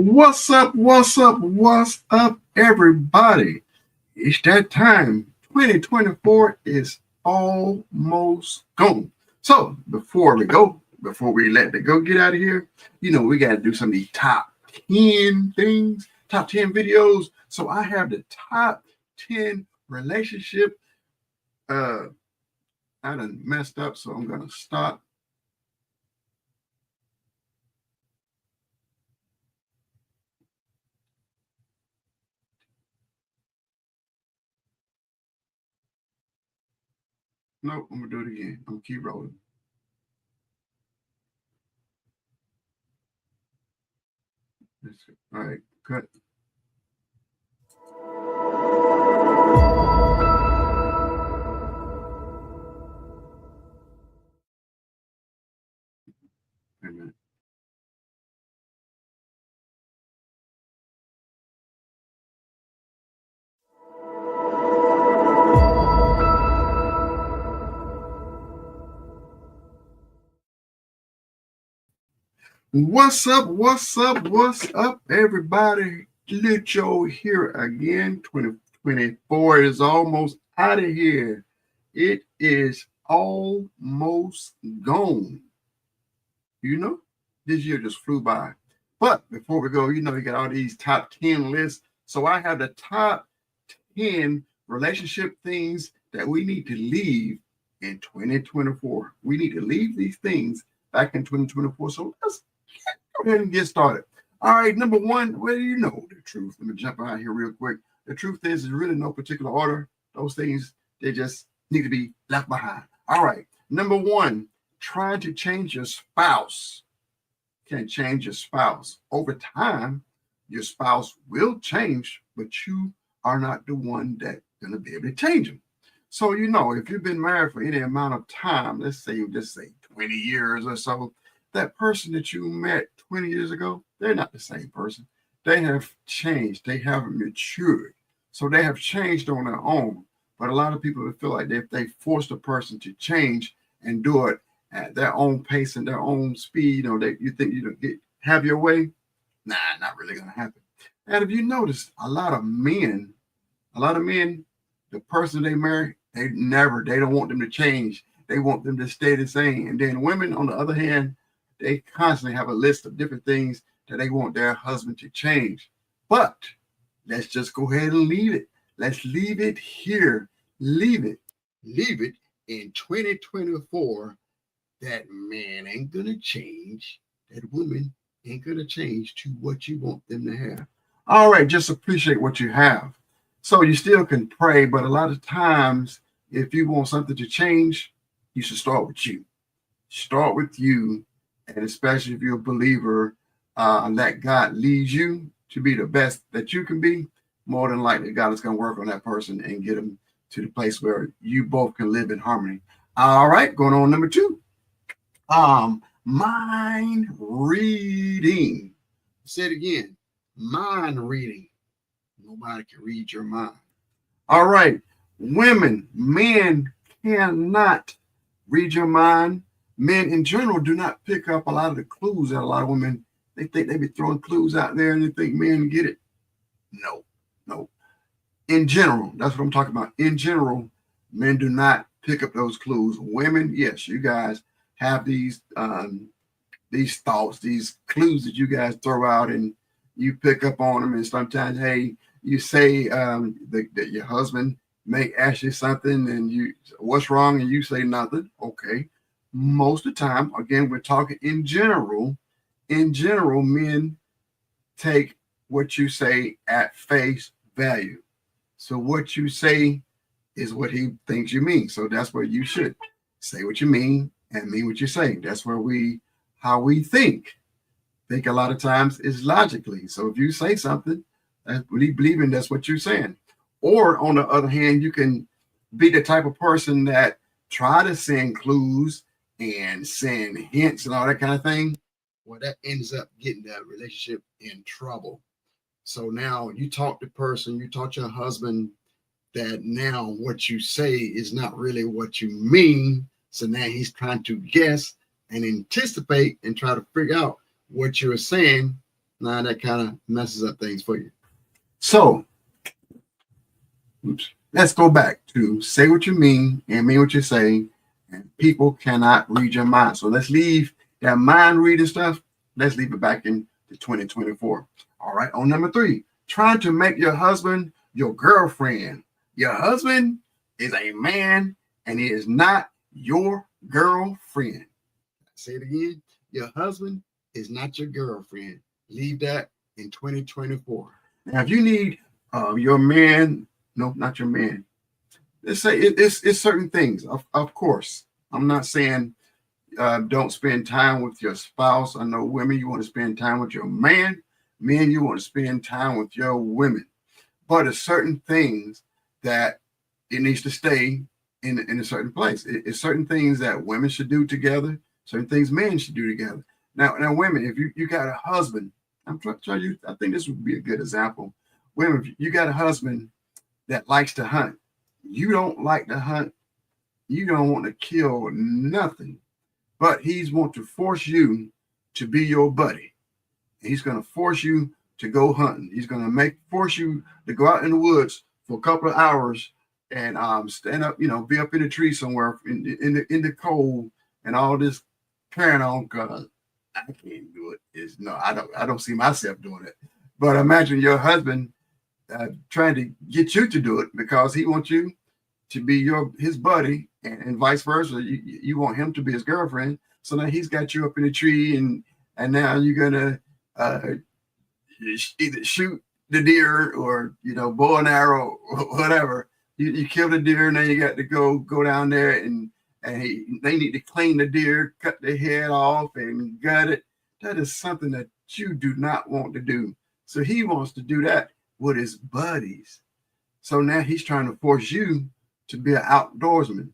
What's up? What's up? What's up, everybody? It's that time. 2024 is almost gone. So, before we let the go get out of here, we got to do some of these top 10 things, top 10 videos. So, I have the top 10 relationship. Uh, I done messed up, so I'm going to stop. Nope, I'm going to do it again. I'm going to keep rolling. All right, cut. Wait a minute. What's up? What's up? What's up, everybody? Lucho here again. 2024 is almost out of here. It is almost gone. This year just flew by. But before we go, we got all these top 10 lists. So I have the top 10 relationship things that we need to leave in 2024. We need to leave these things back in 2024. So let's go ahead and get started. All right, number one, well, you know the truth. Let me jump out here real quick. The truth is, there's really no particular order. Those things, they just need to be left behind. All right, number one, trying to change your spouse. Can't change your spouse. Over time, your spouse will change, but you are not the one that's going to be able to change them. So, if you've been married for any amount of time, let's say, 20 years or so, that person that you met 20 years ago, they're not the same person. They have changed. They haven't matured. So they have changed on their own. But a lot of people feel like if they force a person to change and do it at their own pace and their own speed, you think have your way, nah, not really gonna happen. And if you notice, a lot of men, the person they marry, they don't want them to change. They want them to stay the same. And then women, on the other hand, they constantly have a list of different things that they want their husband to change. But let's just go ahead and leave it. Let's leave it here. Leave it in 2024. That man ain't gonna change. That woman ain't gonna change to what you want them to have. All right, just appreciate what you have. So you still can pray, but a lot of times, if you want something to change, you should start with you. Start with you, and especially if you're a believer, let God lead you to be the best that you can be. More than likely, God is going to work on that person and get them to the place where you both can live in harmony. All right, going on number two. Mind reading. Say it again. Mind reading. Nobody can read your mind. All right. Women, men cannot read your mind. Men in general do not pick up a lot of the clues that a lot of women, they think they be throwing clues out there and they think men get it. No. In general, that's what I'm talking about. In general, men do not pick up those clues. Women, yes, you guys have these thoughts, these clues that you guys throw out, and you pick up on them. And sometimes, hey, you say that your husband may ask you something, and what's wrong, and you say nothing. Okay, most of the time, again, we're talking in general. In general, men take what you say at face value. So what you say is what he thinks you mean. So that's what you should say what you mean and mean what you say. That's how we think. Think a lot of times is logically. So if you say something, that's really believing that's what you're saying. Or on the other hand, you can be the type of person that try to send clues and send hints and all that kind of thing. Well, that ends up getting that relationship in trouble. So now you taught your husband that now what you say is not really what you mean. So now he's trying to guess and anticipate and try to figure out what you're saying, Now that kind of messes up things for you. So, let's go back to say what you mean and mean what you say, and people cannot read your mind. So let's leave that mind reading stuff. Let's leave it back in 2024. All right. On number 3, trying to make your husband your girlfriend. Your husband is a man and he is not your girlfriend. Say it again. Your husband is not your girlfriend. Leave that in 2024. Now, if you need your man, no, not your man. Let's say it's certain things. Of course, I'm not saying don't spend time with your spouse. I know women, you want to spend time with your man. Men, you want to spend time with your women. But there's certain things that it needs to stay in a certain place. It's certain things that women should do together. Certain things men should do together. Now women, if you got a husband, I'm trying you. I think this would be a good example. Women, if you got a husband that likes to hunt, you don't like to hunt. You don't want to kill nothing, but he's want to force you to be your buddy. He's going to force you to go hunting. He's going to force you to go out in the woods for a couple of hours and stand up, be up in a tree somewhere in the cold and all this carrying on. Cause I can't do it. I don't see myself doing it. But imagine your husband trying to get you to do it because he wants you to be his buddy, and vice versa. You want him to be his girlfriend. So now he's got you up in a tree, and now you're gonna either shoot the deer or bow and arrow or whatever. You kill the deer, and then you got to go down there and they need to clean the deer, cut the head off, and gut it. That is something that you do not want to do. So he wants to do that with his buddies. So now he's trying to force you to be an outdoorsman.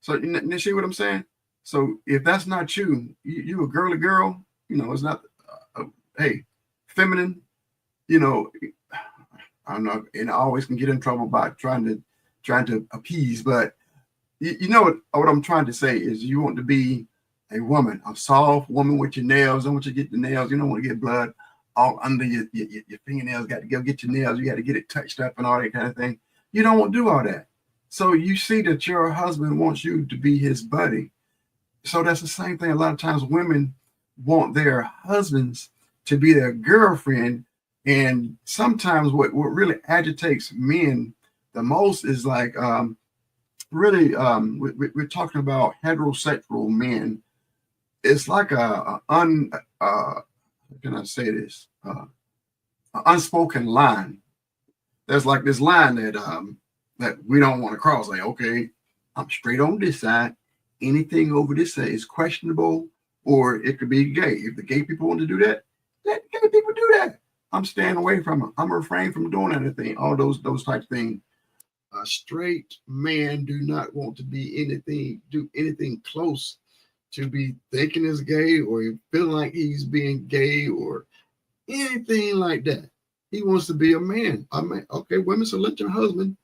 So you see what I'm saying? So if that's not you a girly girl, it's not, hey, feminine, I don't know, and I always can get in trouble by trying to appease, but you know what I'm trying to say is you want to be a woman, a soft woman with your nails. Don't want you to get the nails. You don't want to get blood all under your fingernails. Got to go get your nails. You got to get it touched up and all that kind of thing. You don't want to do all that. So you see that your husband wants you to be his buddy. So that's the same thing. A lot of times women want their husbands to be their girlfriend. And sometimes what really agitates men the most is like, really, we're talking about heterosexual men. It's like how can I say this? An unspoken line. There's like this line that we don't want to cross. Like, okay, I'm straight on this side. Anything over this side is questionable, or it could be gay. If the gay people want to do that, let gay people do that. I'm staying away from them. I'm refraining from doing anything. All those types of things. A straight man do not want to do anything close to be thinking is gay or feeling like he's being gay or anything like that. He wants to be a man. Okay, women, so let your husband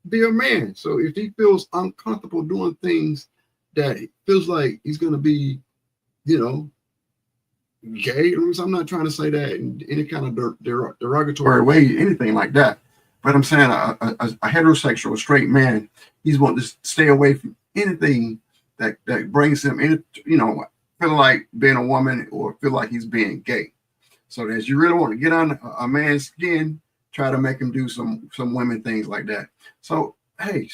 be a man. So if he feels uncomfortable doing things that he feels like he's going to be, gay, I'm not trying to say that in any kind of derogatory way, anything like that. But I'm saying a heterosexual straight man, he's wanting to stay away from anything that brings him in, feel like being a woman or feel like he's being gay. So as you really want to get on a man's skin, try to make him do some women things like that. So, hey,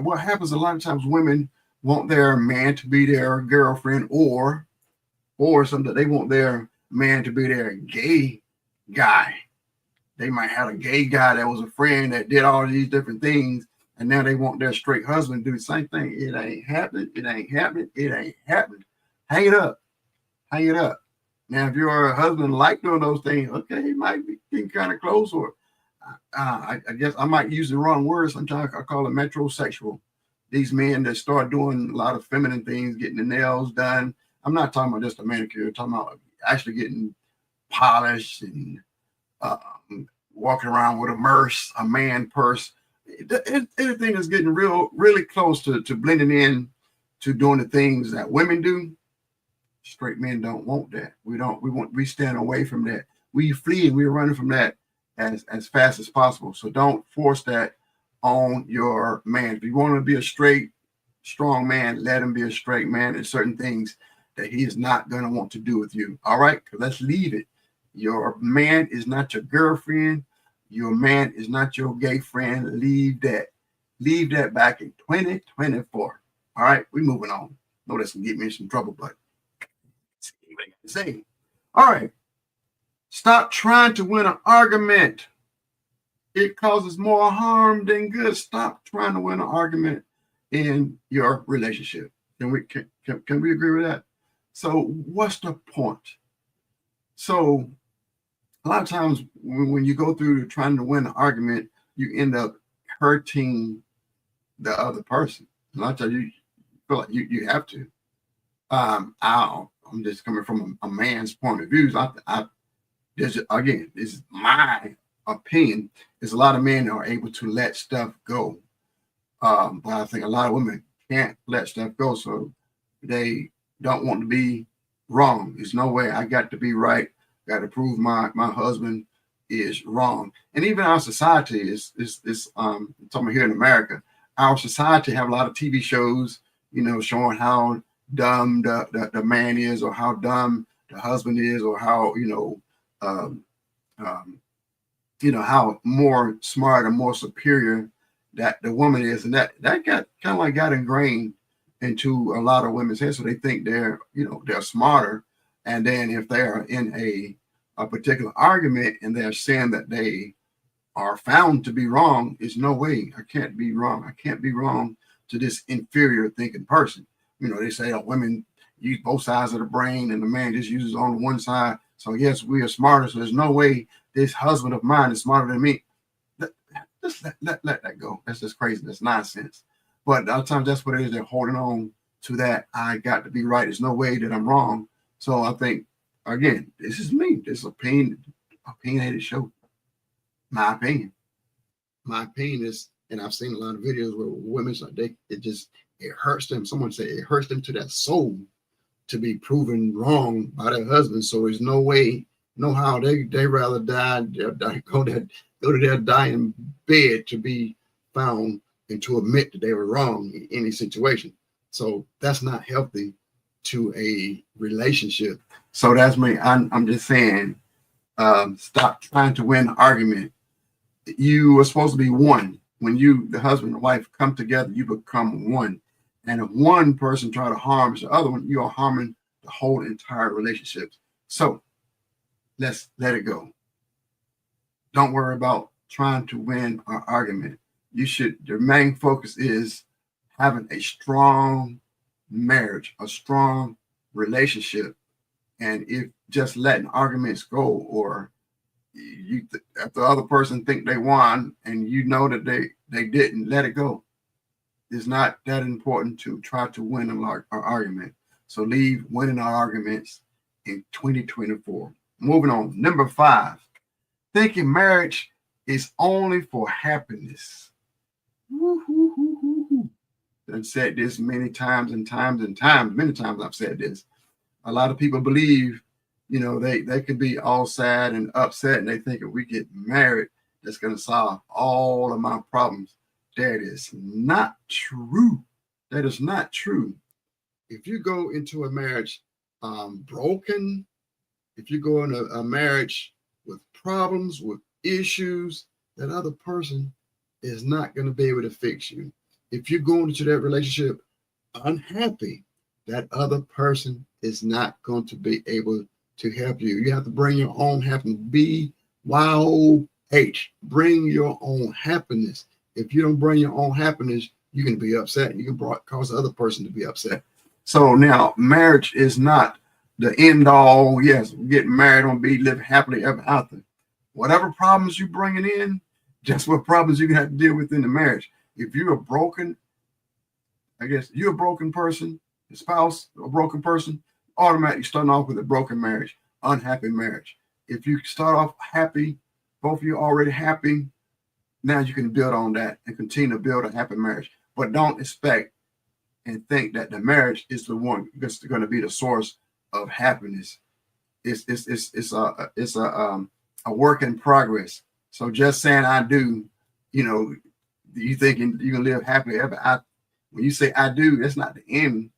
what happens a lot of times, women want their man to be their girlfriend or something. They want their man to be their gay guy. They might have a gay guy that was a friend that did all these different things, and now they want their straight husband to do the same thing. It ain't happening. It ain't happening. It ain't happening. Hang it up. Hang it up. Now, if your husband like doing those things, okay, he might be getting kind of close, or I guess I might use the wrong word. Sometimes I call it metrosexual. These men that start doing a lot of feminine things, getting the nails done. I'm not talking about just a manicure. I'm talking about actually getting polished and walking around with a man purse. Anything that's getting really close to blending in to doing the things that women do. Straight men don't want that. We stand away from that. we flee and we're running from that as fast as possible. So don't force that on your man. If you want to be a straight, strong man, let him be a straight man. There's certain things that he is not going to want to do with you. All right, let's leave it. Your man is not your girlfriend. Your man is not your gay friend. Leave that. Leave that back in 2024. All right, we're moving on. No, that's gonna get me in some trouble, but say. All right. Stop trying to win an argument. It causes more harm than good. Stop trying to win an argument in your relationship. Can we agree with that? So what's the point? So a lot of times when you go through trying to win an argument, you end up hurting the other person. A lot of times you feel like you have to. I'm just coming from a man's point of view. This is my opinion. There's a lot of men that are able to let stuff go. But I think a lot of women can't let stuff go. So they don't want to be wrong. There's no way I got to be right. Got to prove my husband is wrong. And even our society is I'm talking here in America, our society have a lot of TV shows, showing how dumb the man is, or how dumb the husband is, or how, how more smart and more superior that the woman is. And that got ingrained into a lot of women's heads. So they think they're smarter. And then if they're in a particular argument and they're saying that they are found to be wrong, there's no way I can't be wrong. I can't be wrong to this inferior thinking person. They say women use both sides of the brain and the man just uses on one side. So yes, we are smarter. So there's no way this husband of mine is smarter than me. Just let that go. That's just crazy. That's nonsense. But a lot of times that's what it is. They're holding on to that. I got to be right. There's no way that I'm wrong. So I think, again, this is me. This is opinionated show. My opinion. My opinion is, and I've seen a lot of videos where women, it hurts them. Someone said it hurts them to their soul to be proven wrong by their husband. So there's no way, no how they rather go to their dying bed to be found and to admit that they were wrong in any situation. So that's not healthy to a relationship. So that's me. I'm just saying, stop trying to win an argument. You are supposed to be one. When the husband and wife come together, you become one. And if one person try to harm the other one, you are harming the whole entire relationship. So let's let it go. Don't worry about trying to win an argument. Your main focus is having a strong marriage, a strong relationship. And if just letting arguments go, or if the other person think they won and that they didn't, let it go. It's not that important to try to win an argument. So leave winning our arguments in 2024. Moving on. Number 5, thinking marriage is only for happiness. I've said this many times and times and times. Many times I've said this. A lot of people believe, they can be all sad and upset, and they think if we get married, that's going to solve all of my problems. That is not true. That is not true. If you go into a marriage broken, if you go into a marriage with problems, with issues, that other person is not going to be able to fix you. If you're going into that relationship unhappy, that other person is not going to be able to help you. You have to bring your own happiness. BYOH. Bring your own happiness. If you don't bring your own happiness, you can be upset. You can cause the other person to be upset. So now, marriage is not the end all. Yes, get married and live happily ever after. Whatever problems you bringing in, just what problems you're gonna have to deal with in the marriage. If you're you're a broken person, your spouse, a broken person, automatically starting off with a broken marriage, unhappy marriage. If you start off happy, both of you already happy, now you can build on that and continue to build a happy marriage. But don't expect and think that the marriage is the one that's going to be the source of happiness. a work in progress. So just saying I do, you know, you thinking you can live happily ever. When you say I do, that's not the end.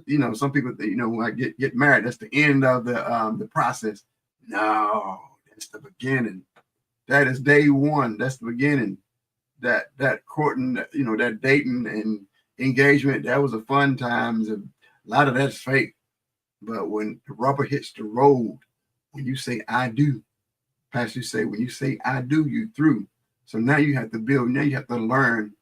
You know, some people think, you know, when I get married, that's the end of the process. No, that's the beginning. That is day one. That's the beginning. That courting, you know, that dating and engagement, that was a fun times. A lot of that's fake. But when the rubber hits the road, when you say I do, Pastor, you say when you say I do, you through. So now you have to build. Now you have to learn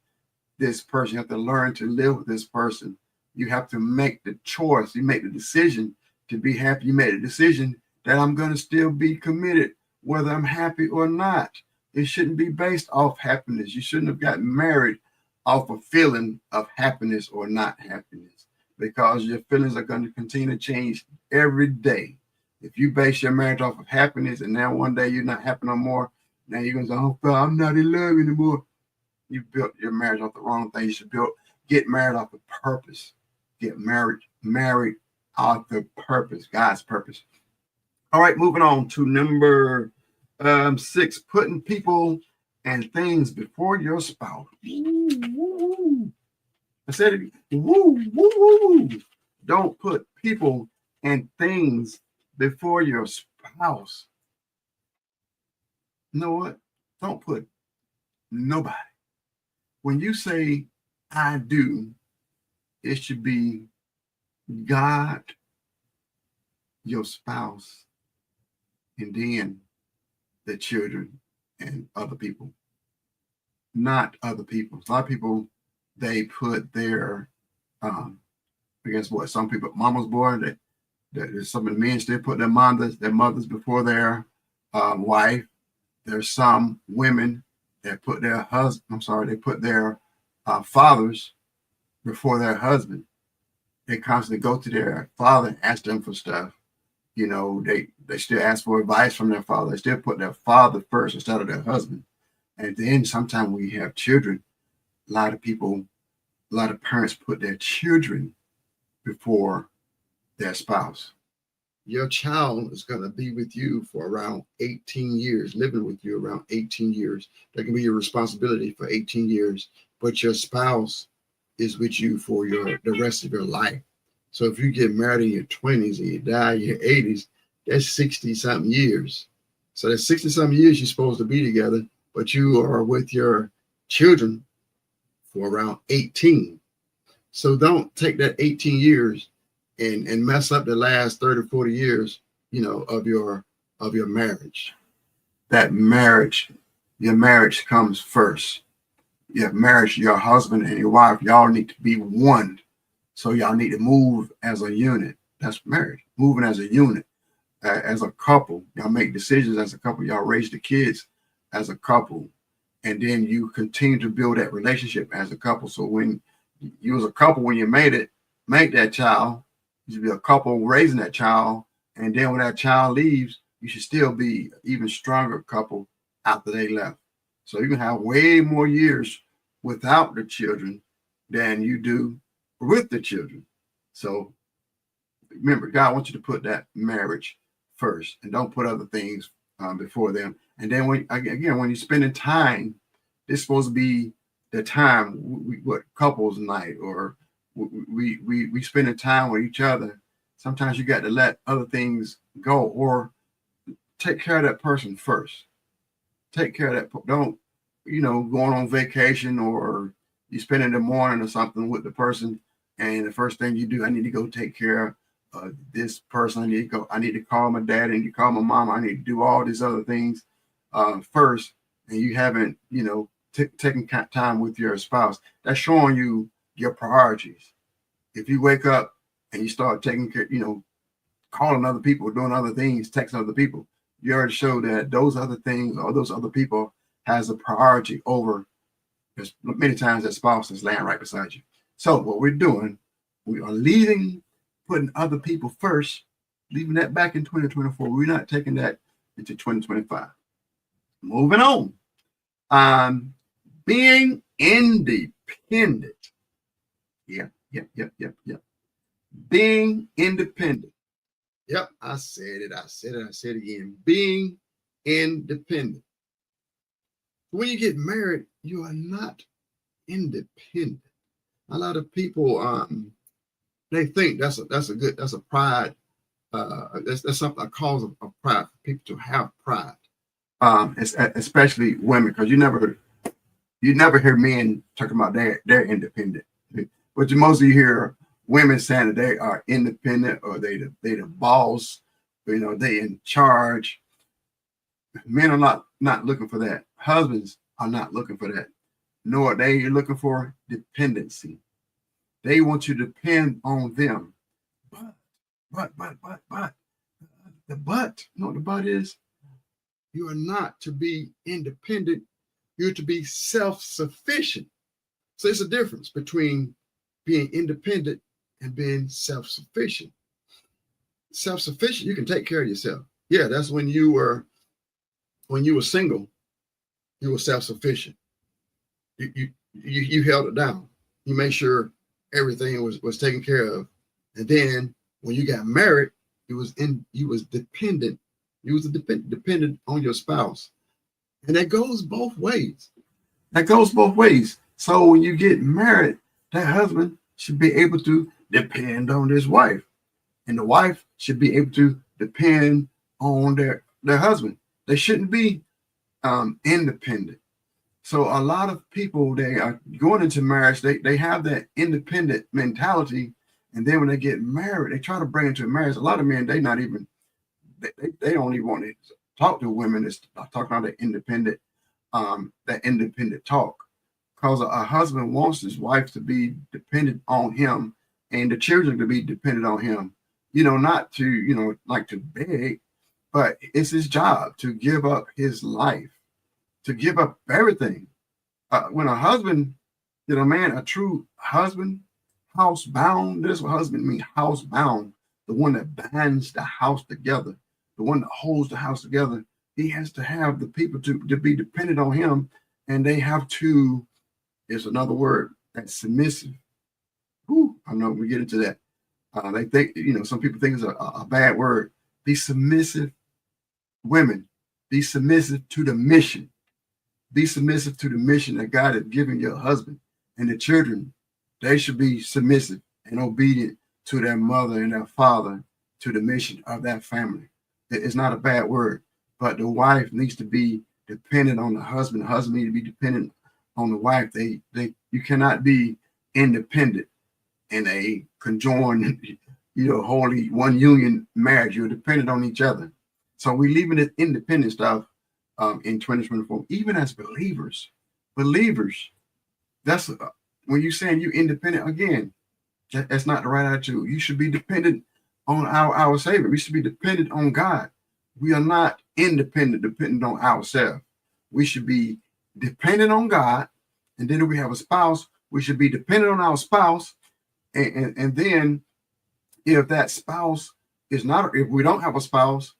this person. You have to learn to live with this person. You have to make the choice. You make the decision to be happy. You made a decision that I'm going to still be committed, whether I'm happy or not. It shouldn't be based off happiness. You shouldn't have gotten married off a feeling of happiness or not happiness, because your feelings are going to continue to change every day. If you base your marriage off of happiness and now one day you're not happy no more, now you're going to say, oh, God, I'm not in love anymore. You built your marriage off the wrong thing. You should get married off of purpose. Get married off the purpose, God's purpose. All right, moving on to number 6, putting people and things before your spouse. Woo. I said it. Woo, woo, woo. Don't put people and things before your spouse. You know what? Don't put nobody. When you say I do, it should be God, your spouse, and then the children and other people, not other people. A lot of people, they put their, I guess what, some people, mama's boy, that some of the men still put their mothers before their wife. There's some women that put their they put their fathers before their husband. They constantly go to their father and ask them for stuff. You know, they still ask for advice from their father. They still put their father first instead of their husband. And then sometimes when you have children, a lot of parents put their children before their spouse. Your child is going to be with you for around 18 years, living with you around 18 years. That can be your responsibility for 18 years, but your spouse is with you for the rest of your life. So if you get married in your 20s and you die in your 80s, that's 60 something years. So that's 60 something years you're supposed to be together, but you are with your children for around 18. So don't take that 18 years and mess up the last 30, 40 years, you know, of your marriage. That marriage, your marriage comes first. Your marriage, your husband and your wife, y'all need to be one. So y'all need to move as a unit. That's marriage, moving as a unit, as a couple. Y'all make decisions as a couple. Y'all raise the kids as a couple. And then you continue to build that relationship as a couple. So when you was a couple, when you make that child, you should be a couple raising that child. And then when that child leaves, you should still be an even stronger couple after they left. So you can have way more years without the children than you do with the children. So remember, God wants you to put that marriage first and don't put other things before them. And then when you're spending time, this is supposed to be the time, what couples night, or we spending time with each other. Sometimes you got to let other things go or take care of that person first. Take care of that. Don't, going on vacation or you spending the morning or something with the person, and the first thing you do, I need to go take care of this person. I need to call my dad. I need to call my mom. I need to do all these other things first, and you haven't, taking time with your spouse. That's showing you your priorities. If you wake up and you start taking care, calling other people, doing other things, texting other people, you already show that those other things or those other people has a priority over, because many times that spouse is laying right beside you. So what we're doing, we are putting other people first, leaving that back in 2024. We're not taking that into 2025. Moving on. Being independent. Yeah. Being independent. Yep, I said it. I said it. I said it again. Being independent. When you get married, you are not independent. A lot of people they think that's a pride. That's something, a cause of pride for people to have pride. Especially women, because you never hear men talking about they're independent, but you mostly hear women saying that they are independent, or they the boss, they in charge. Men are not looking for that. Husbands are not looking for that. Nor they looking for dependency. They want you to depend on them. But the but, you know what the but is? You are not to be independent. You're to be self-sufficient. So it's a difference between being independent and being self-sufficient. Self-sufficient, you can take care of yourself. Yeah, that's when you were single, you were self-sufficient. You held it down. You made sure everything was taken care of. And then when you got married, you was dependent. You was dependent on your spouse. And that goes both ways. That goes both ways. So when you get married, that husband should be able to depend on his wife. And the wife should be able to depend on their husband. They shouldn't be independent. So a lot of people, they are going into marriage, they have that independent mentality. And then when they get married, they try to bring it to marriage. A lot of men, they don't even want to talk to women that's talking about that independent talk. Because a husband wants his wife to be dependent on him and the children to be dependent on him. Not to, like to beg, but it's his job to give up his life, to give up everything. When a husband, man, a true husband, housebound, this is what husband means, housebound, the one that binds the house together, the one that holds the house together. He has to have the people to be dependent on him, and they have to, there's another word, that's submissive. Whew, I know we get into that. They think, some people think it's a bad word. Be submissive, women. Be submissive to the mission. Be submissive to the mission that God has given your husband. And the children, they should be submissive and obedient to their mother and their father, to the mission of that family. It's not a bad word, but the wife needs to be dependent on the husband. The husband needs to be dependent on the wife. You cannot be independent in a conjoined, holy one union marriage. You're dependent on each other. So we're leaving this independent stuff in 2024, even as believers. That's when you're saying you're independent, again, that's not the right attitude. You should be dependent on our Savior. We should be dependent on God. We are not dependent on ourselves. We should be dependent on God. And then if we have a spouse, we should be dependent on our spouse. And then if that spouse is not, if we don't have a spouse,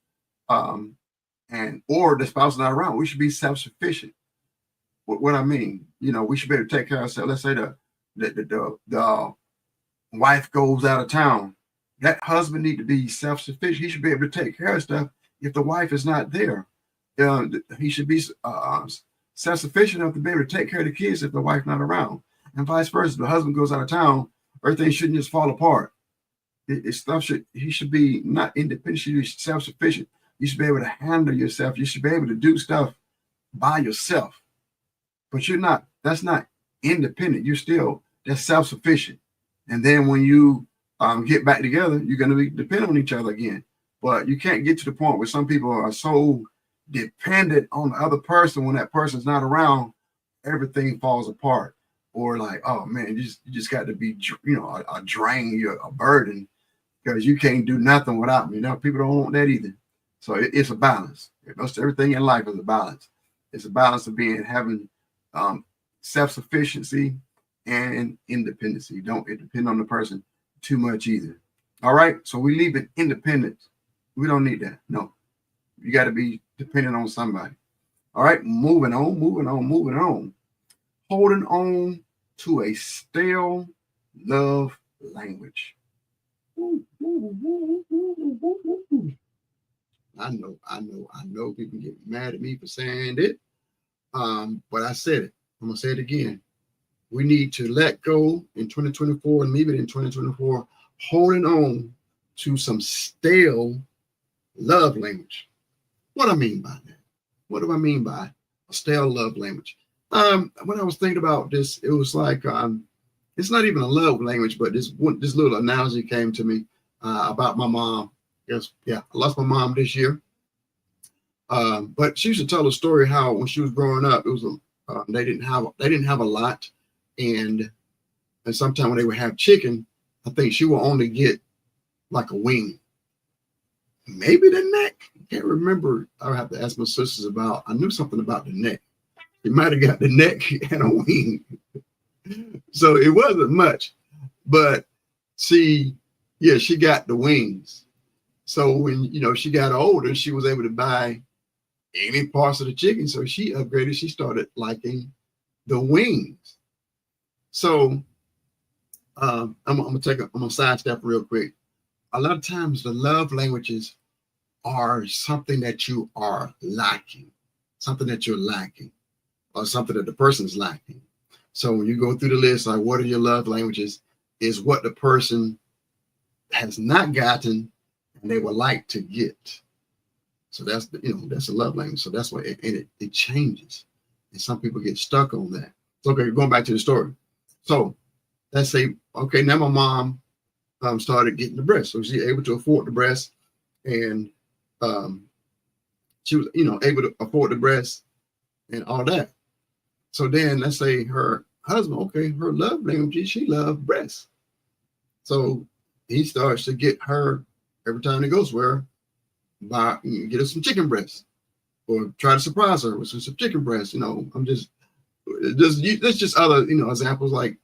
or the spouse is not around, we should be self-sufficient. What I mean, we should be able to take care of ourselves. Let's say the wife goes out of town. That husband need to be self-sufficient. He should be able to take care of stuff if the wife is not there. He should be self-sufficient enough to be able to take care of the kids if the wife's not around. And vice versa. If the husband goes out of town, everything shouldn't just fall apart. He should be not independent. He should be self-sufficient. You should be able to handle yourself. You should be able to do stuff by yourself. But you're not. That's not independent. That's self-sufficient. And then when you get back together, you're going to be dependent on each other again. But you can't get to the point where some people are so dependent on the other person. When that person's not around, everything falls apart. Or like, oh man, you just got to be, a drain, you're a burden, because you can't do nothing without me. People don't want that either. So it's a balance. Most everything in life is a balance. It's a balance of having self-sufficiency and independency. Don't depend on the person too much either. All right. So we leave it independence. We don't need that. No. You got to be dependent on somebody. All right. Moving on. Holding on to a stale love language. I know people get mad at me for saying it. But I said it. I'm gonna say it again. We need to let go in 2024 and leave it in 2024, holding on to some stale love language. What I mean by that? What do I mean by a stale love language? When I was thinking about this, it was like it's not even a love language, but this little analogy came to me about my mom. Yes, yeah, I lost my mom this year. But she used to tell a story how when she was growing up, it was they didn't have a lot, and sometimes when they would have chicken, I think she would only get like a wing, maybe the neck. I can't remember. I'll have to ask my sisters about. I knew something about the neck. She might have got the neck and a wing, so it wasn't much. But she got the wings. So when she got older, she was able to buy any parts of the chicken. So she upgraded. She started liking the wings. So I'm gonna sidestep real quick. A lot of times the love languages are something that you are lacking, something that you're lacking, or something that the person's lacking. So when you go through the list, like what are your love languages, is what the person has not gotten and they would like to get. So that's that's a love language. So that's why it changes. And some people get stuck on that. So, okay, going back to the story. So let's say, okay, now my mom started getting the breast. So she's able to afford the breast, and she was, able to afford the breast and all that. So then let's say her husband, okay, her love language, she loves breasts. So he starts to get her every time he goes where get her some chicken breasts, or try to surprise her with some chicken breasts. There's just other examples like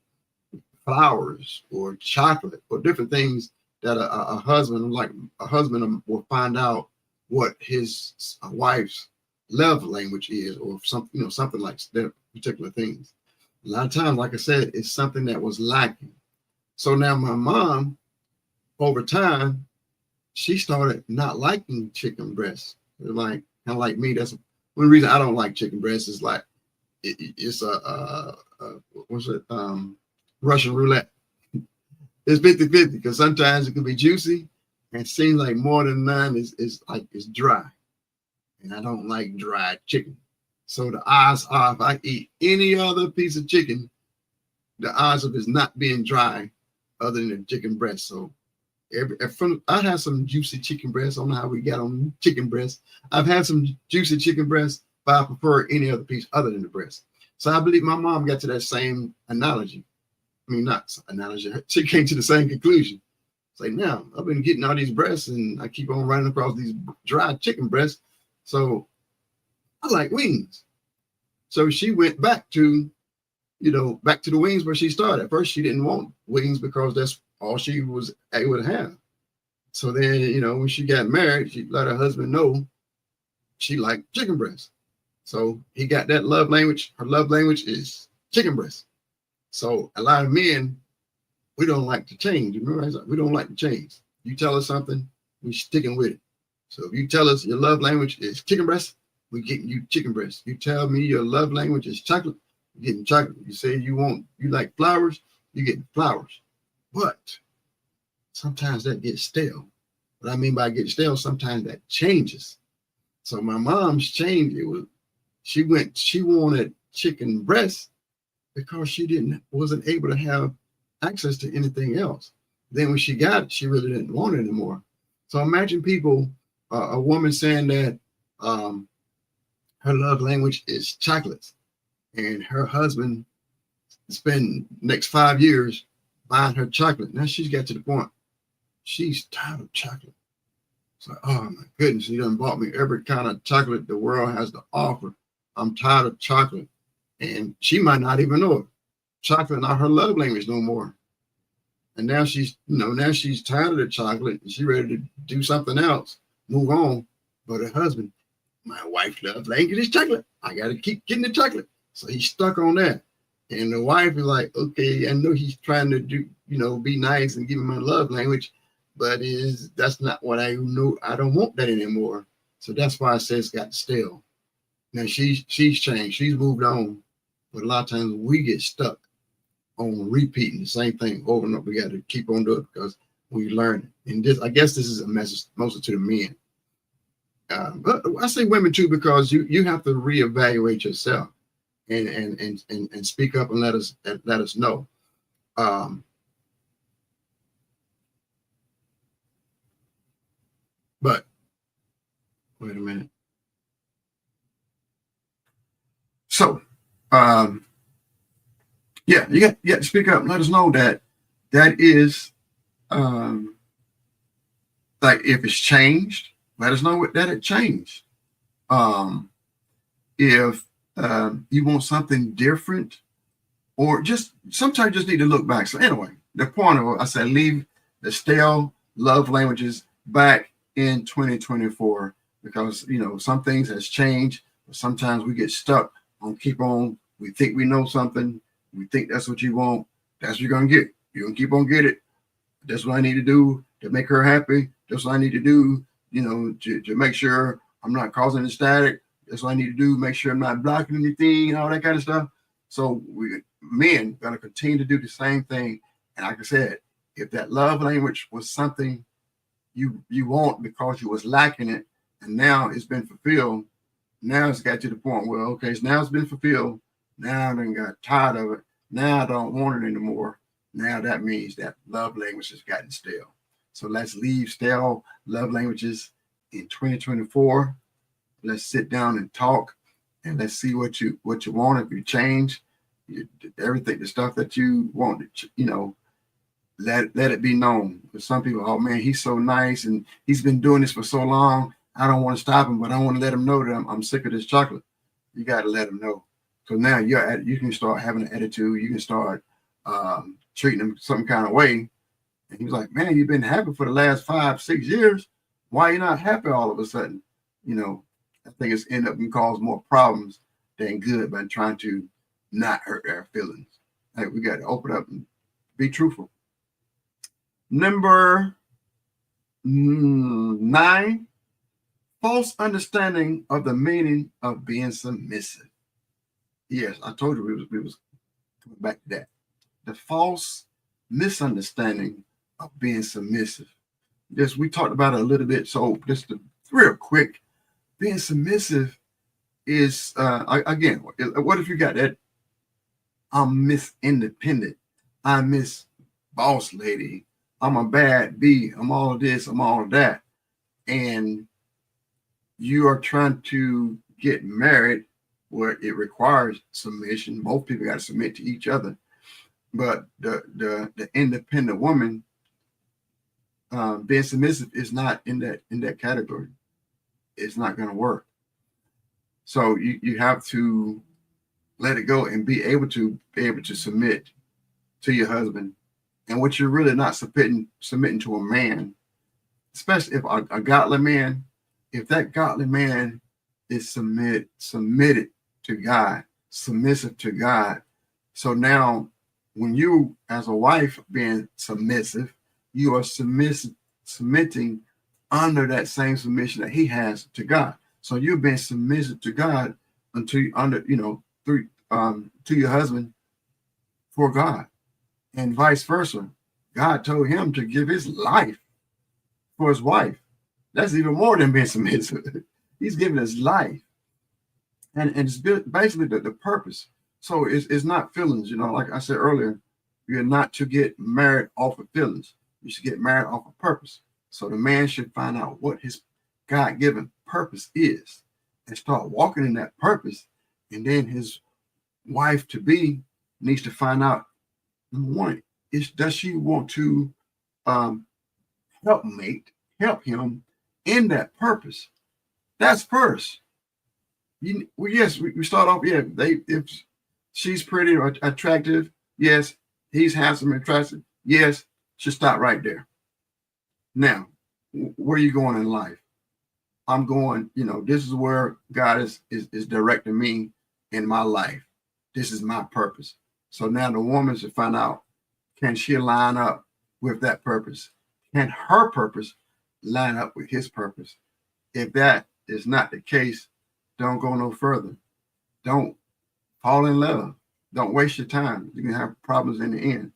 flowers or chocolate or different things that a husband will find out what his wife's love language is, or something like that particular things. A lot of times, like I said, it's something that was lacking. So now my mom, over time, she started not liking chicken breasts. Like kind of like me. That's one reason I don't like chicken breasts. Is like it's Russian roulette. It's 50-50 because sometimes it can be juicy and seems like more than none is like it's dry. And I don't like dried chicken. So the odds are if I eat any other piece of chicken, the odds of it not being dry other than the chicken breast. So I had some juicy chicken breasts. I don't know how we got on chicken breasts. I've had some juicy chicken breasts, but I prefer any other piece other than the breast. So I believe my mom got to that same analogy. I mean, not analogy. She came to the same conclusion. It's like, now I've been getting all these breasts and I keep on running across these dry chicken breasts. So I like wings. So she went back to the wings where she started. At first, she didn't want wings because that's all she was able to have. So then, when she got married, she let her husband know she liked chicken breast. So he got that love language. Her love language is chicken breast. So a lot of men, we don't like to change. Remember, we don't like to change. You tell us something, we sticking with it. So if you tell us your love language is chicken breast, we're getting you chicken breast. You tell me your love language is chocolate, you're getting chocolate. You say you like flowers, you're getting flowers. But sometimes that gets stale. What I mean by get stale, sometimes that changes. So my mom's changed. She wanted chicken breast because she wasn't able to have access to anything else. Then when she got it, she really didn't want it anymore. So imagine a woman saying that her love language is chocolates, and her husband spend next 5 years buying her chocolate. Now she's got to the point she's tired of chocolate. It's like, oh my goodness, he done bought me every kind of chocolate the world has to offer. I'm tired of chocolate. And she might not even know it. Chocolate not her love language no more. And now she's tired of the chocolate and she's ready to do something else, move on. But her husband, my wife's love language is chocolate. I got to keep getting the chocolate. So he's stuck on that. And the wife is like, okay, I know he's trying to do, be nice and give him my love language, but that's not what I knew. I don't want that anymore. So that's why I say it's got stale. Now she's changed, she's moved on, but a lot of times we get stuck on repeating the same thing over and over. We got to keep on doing it because we learn it. And this, I guess, this is a message mostly to the men. But I say women too, because you have to reevaluate yourself and speak up and let us know. But wait a minute. So, yeah, you got to speak up and let us know that is like if it's changed, let us know that it changed. If you want something different, or just sometimes you just need to look back. So anyway, the point of I said leave the stale love languages back in 2024, because some things has changed, but sometimes we get stuck on keep on. We think we know something. We think that's what you want. That's what you're gonna get. You're gonna keep on get it. That's what I need to do to make her happy. That's what I need to do, to make sure I'm not causing the static. That's what I need to do. Make sure I'm not blocking anything and all that kind of stuff. So we men gonna continue to do the same thing. And like I said, if that love language was something you want because you was lacking it, and now it's been fulfilled. Now it's got to the point where, okay, so now it's been fulfilled. Now I done got tired of it. Now I don't want it anymore. Now that means that love language has gotten stale. So let's leave stale love languages in 2024. Let's sit down and talk, and let's see what you want. If you change everything, the stuff that you want, let it be known. For some people, oh man, he's so nice and he's been doing this for so long. I don't want to stop him, but I want to let him know that I'm sick of this chocolate. You got to let him know. So now you can start having an attitude. You can start treating him some kind of way. And he's like, man, you've been happy for the last 5-6 years. Why are you not happy all of a sudden? I think it's end up and cause more problems than good by trying to not hurt their feelings. Like, we got to open up and be truthful. Number 9, false understanding of the meaning of being submissive. Yes, I told you we was coming back to that. The false misunderstanding of being submissive. Yes, we talked about it a little bit. So just real quick, being submissive is again, what if you got that? I'm Miss Independent. I'm Miss Boss Lady. I'm a bad B. I'm all of this. I'm all of that. And you are trying to get married where it requires submission. Both people got to submit to each other. But the independent woman being submissive is not in that category. It's not going to work. So you have to let it go and be able to submit to your husband. And what you're really not submitting to a man, especially if a godly man, if that godly man is submitted to God, submissive to God. So now when you as a wife being submissive, you are submitting under that same submission that he has to God. So you're being submissive to God to your husband for God, and vice versa. God told him to give his life for his wife. That's even more than being submissive. He's giving his life, and it's basically the purpose. So it's not feelings. Like I said earlier, you're not to get married off of feelings. You should get married off of purpose. So the man should find out what his God-given purpose is and start walking in that purpose. And then his wife to be needs to find out, number one, does she want to help him in that purpose? That's first. Yes, we start off, if she's pretty or attractive, yes, he's handsome and attractive, yes, should stop right there. Now, where are you going in life? I'm going, this is where God is directing me in my life. This is my purpose. So now the woman should find out, can she line up with that purpose? can her purpose line up with his purpose? If that is not the case, don't go no further. Don't fall in love. Don't waste your time. You can have problems in the end.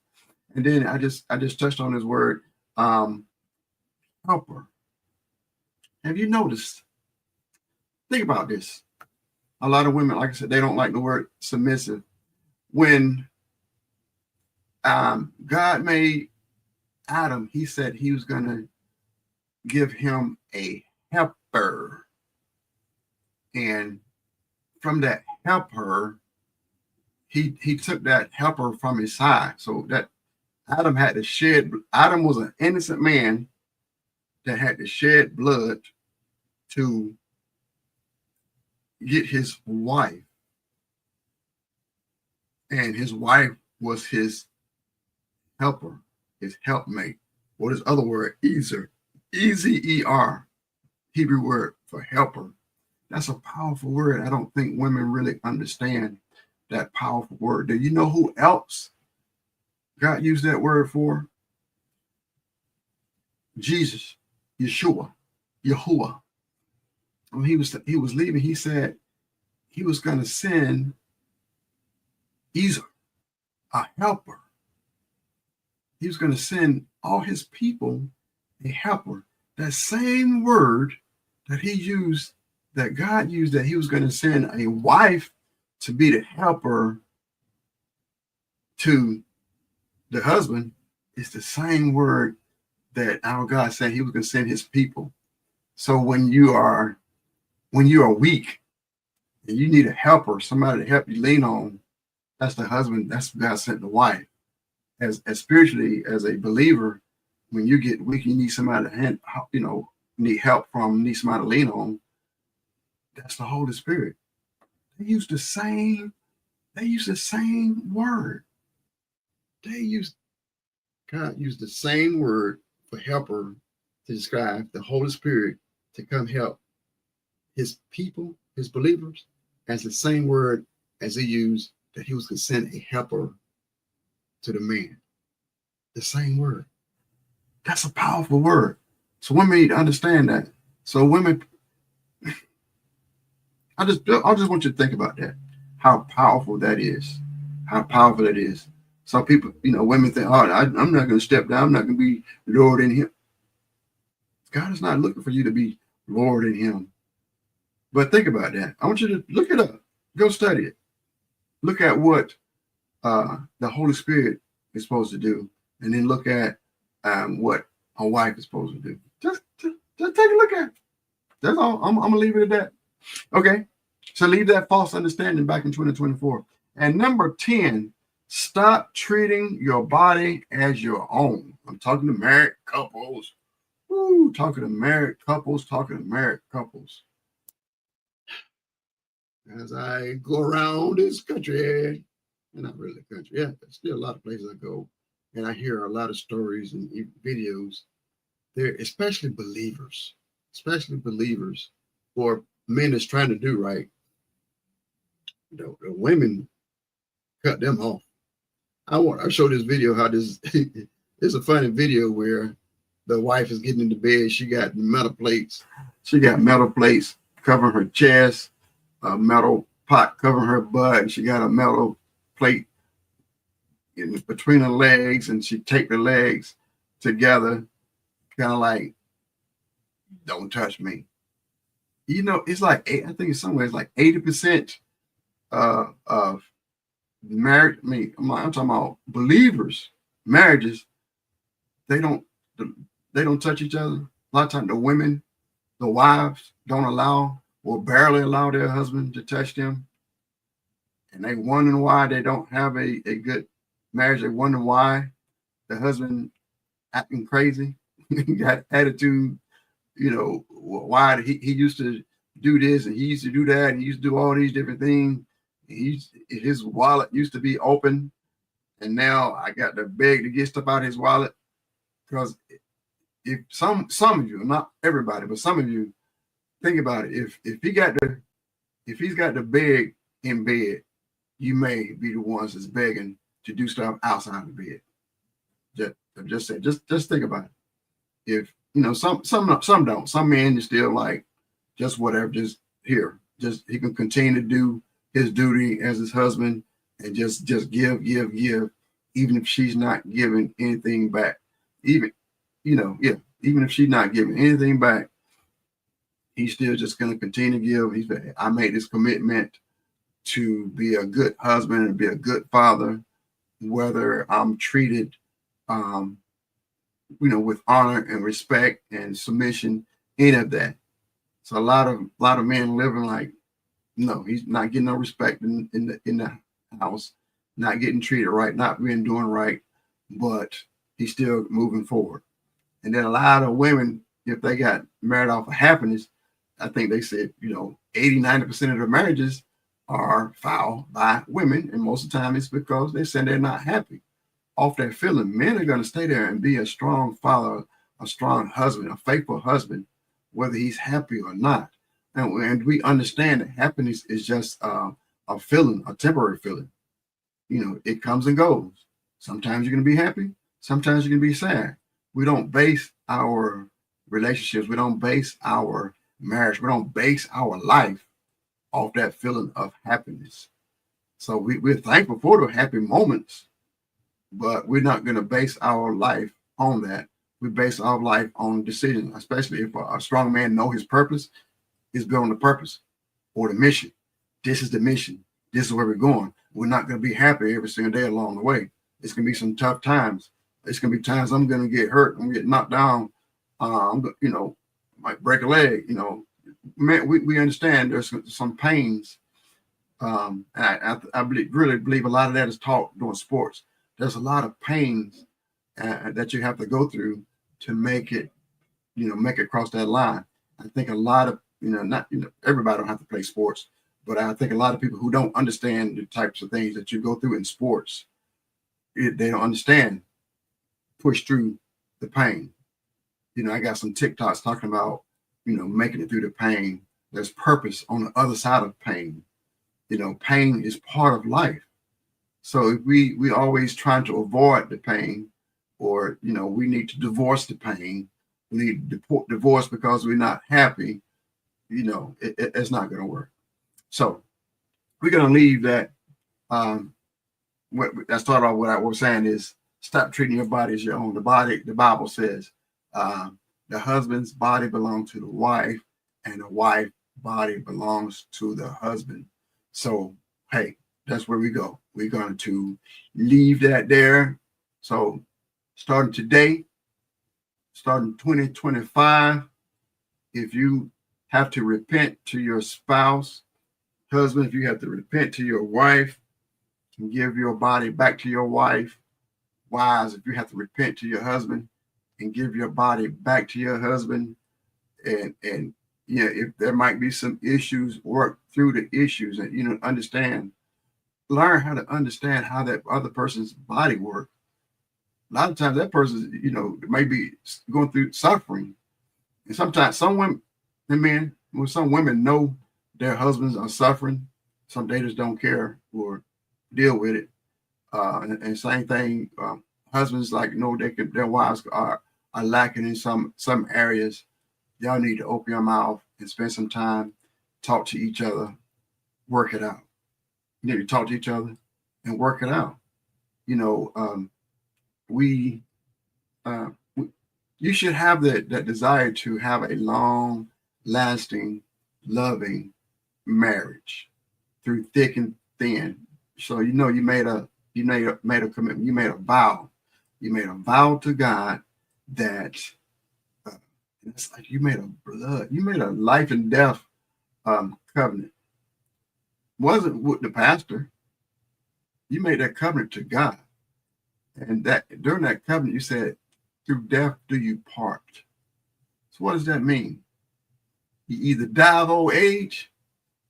And then I just touched on this word, helper. Have you noticed? Think about this. A lot of women, like I said, they don't like the word submissive. When God made Adam, he said he was going to give him a helper. And from that helper, he took that helper from his side. So that Adam had to shed, Adam was an innocent man that had to shed blood to get his wife. And his wife was his helper, his helpmate. What is other word? Ezer. E-Z-E-R. Hebrew word for helper. That's a powerful word. I don't think women really understand that powerful word. Do you know who else God used that word for? Jesus, Yeshua, Yahuwah. When he was leaving, he said he was going to send Ezer, a helper. He was going to send all his people a helper. That same word that he used, that God used, that he was going to send a wife to be the helper to the husband, is the same word that our God said he was going to send his people. So when you are weak and you need a helper, somebody to help you lean on, that's the husband. That's God sent the wife. As spiritually, as a believer, when you get weak, you need somebody to need help from, need somebody to lean on. That's the Holy Spirit. They use the same word. God used the same word for helper to describe the Holy Spirit to come help his people, his believers, as the same word as he used that he was going to send a helper to the man. The same word. That's a powerful word. So women need to understand that. So women, I just want you to think about that. How powerful that is. How powerful it is. Some people, women think, oh, I'm not going to step down. I'm not going to be Lord in him. God is not looking for you to be Lord in him. But think about that. I want you to look it up. Go study it. Look at what the Holy Spirit is supposed to do. And then look at what a wife is supposed to do. Just take a look at it. That's all. I'm going to leave it at that. Okay. So leave that false understanding back in 2024. And number 10, stop treating your body as your own. I'm talking to married couples. Talking to married couples. As I go around this country, and not really the country, there's still a lot of places I go, and I hear a lot of stories and videos. There, especially believers, or men that's trying to do right. The women cut them off. I show this video how this it's a funny video where the wife is getting into bed. She got metal plates. Covering her chest, a metal pot covering her butt. She got a metal plate in between her legs, and she taped the legs together, kind of like, don't touch me. It's like, I think in some ways, like 80% of married, I'm talking about believers, marriages, they don't touch each other. A lot of times the women, the wives don't allow or barely allow their husband to touch them. And they wondering why they don't have a good marriage. They wonder why the husband acting crazy, got attitude, why he used to do this and he used to do that and he used to do all these different things. His wallet used to be open, and now I got to beg to get stuff out of his wallet. Because if some of you, not everybody, but some of you, think about it. If he's got to beg in bed, you may be the ones that's begging to do stuff outside of the bed. Just think about it. If you know, some don't. Some men is still like just whatever, just here, just he can continue to do his duty as his husband and just give, even if she's not giving anything back. Even yeah, even if she's not giving anything back, he's still just going to continue to give. He's I made this commitment to be a good husband and be a good father, whether I'm treated um, with honor and respect and submission, any of that. So a lot of men living like, no, he's not getting no respect in the house, not getting treated right, not being doing right, but he's still moving forward. And then a lot of women, if they got married off of happiness, I think they said, 80, 90% of the marriages are foul by women. And most of the time it's because they said they're not happy off that feeling. Men are going to stay there and be a strong father, a strong husband, a faithful husband, whether he's happy or not. And we understand that happiness is just a feeling, a temporary feeling. It comes and goes. Sometimes you're going to be happy. Sometimes you're going to be sad. We don't base our relationships. We don't base our marriage. We don't base our life off that feeling of happiness. So we're thankful for the happy moments, but we're not going to base our life on that. We base our life on decisions, especially if a strong man know his purpose, is building the purpose or the mission. This is the mission. This is where we're going. We're not going to be happy every single day along the way. It's going to be some tough times. It's going to be times I'm going to get hurt. I'm going to get knocked down. Might break a leg. Man, we understand there's some pains. And I really believe a lot of that is taught during sports. There's a lot of pains that you have to go through to make it across that line. I think a lot of, not, everybody don't have to play sports, but I think a lot of people who don't understand the types of things that you go through in sports, they don't understand, push through the pain. I got some TikToks talking about, making it through the pain. There's purpose on the other side of pain. Pain is part of life. So if we always trying to avoid the pain, or, we need to divorce the pain, we need to divorce because we're not happy, it's not going to work. So we're going to leave that. I started off what I was saying is stop treating your body as your own. The Bible says the husband's body belongs to the wife, and the wife body belongs to the husband. So, hey, that's where we go. We're going to leave that there. So starting today, starting 2025, if you have to repent to your spouse, husband, if you have to repent to your wife and give your body back to your wife, wives, if you have to repent to your husband and give your body back to your husband, and if there might be some issues, work through the issues and learn how to understand how that other person's body works. A lot of times that person, may be going through suffering. And sometimes some women and men, when some women know their husbands are suffering, some they just don't care or deal with it. And same thing, husbands their wives are lacking in some areas. Y'all need to open your mouth and spend some time, talk to each other, work it out. You need to talk to each other and work it out. You should have that desire to have a long lasting, loving marriage through thick and thin. So you made a commitment, you made a vow. You made a vow to God that it's like you made a life and death covenant. Wasn't with the pastor. You made that covenant to God. And that during that covenant, you said, through death do you part. So what does that mean? You either die of old age,